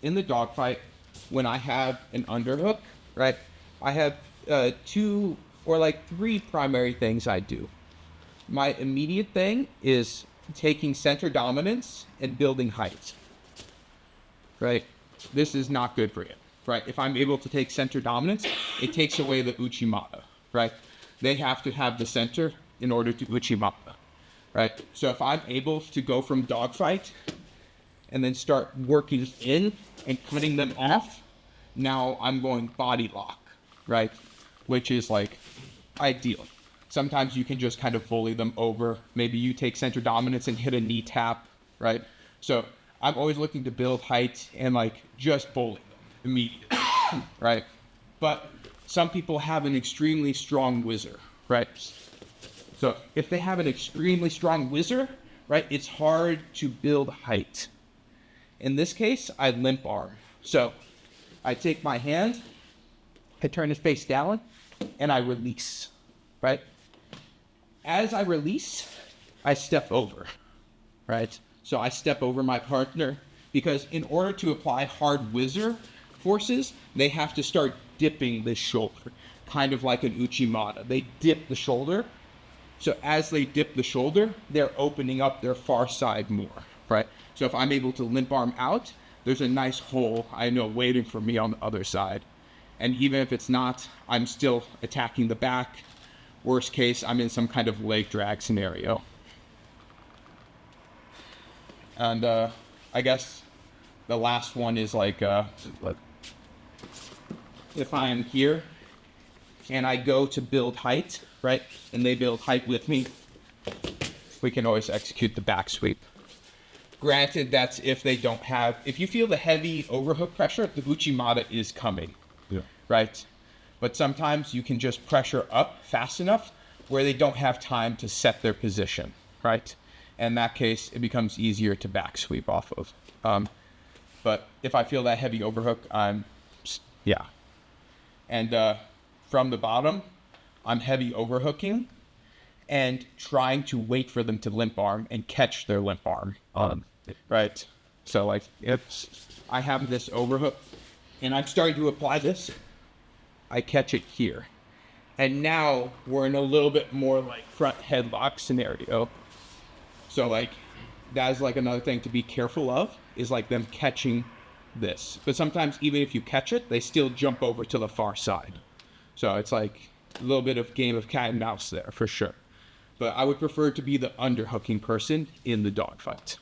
in the dogfight, when I have an underhook, right, I have 2 or like 3 primary things I do. My immediate thing is taking center dominance and building height, right? This is not good for you, right? If I'm able to take center dominance, it takes away the Uchimata, right? They have to have the center in order to Uchimata, right? So if I'm able to go from dogfight and then start working in and cutting them off, now I'm going body lock, right? Which is like ideal. Sometimes you can just kind of bully them over. Maybe you take center dominance and hit a knee tap, right? So I'm always looking to build height and like just bully them immediately, right? But some people have an extremely strong whizzer, right? So if they have an extremely strong whizzer, right, it's hard to build height. In this case, I limp arm. So I take my hand, I turn it face down, and I release, right? As I release, I step over, right? So I step over my partner because in order to apply hard whizzer forces, they have to start dipping the shoulder, kind of like an Uchimata. They dip the shoulder. So as they dip the shoulder, they're opening up their far side more, right? So if I'm able to limp arm out, there's a nice hole, I know, waiting for me on the other side. And even if it's not, I'm still attacking the back. Worst case, I'm in some kind of leg drag scenario. And I guess the last one is like, if I am here and I go to build height, right, and they build height with me, we can always execute the back sweep. Granted, that's if they don't have, if you feel the heavy overhook pressure, the Uchimata is coming, right? But sometimes you can just pressure up fast enough where they don't have time to set their position, right? In that case, it becomes easier to back sweep off of. But if I feel that heavy overhook, yeah. And from the bottom, I'm heavy overhooking and trying to wait for them to limp arm and catch their limp arm. Right? So like if I have this overhook and I'm starting to apply this, I catch it here. And now we're in a little bit more like front headlock scenario. So like that's like another thing to be careful of is like them catching this. But sometimes even if you catch it, they still jump over to the far side. So it's like a little bit of game of cat and mouse there for sure. But I would prefer to be the underhooking person in the dogfight.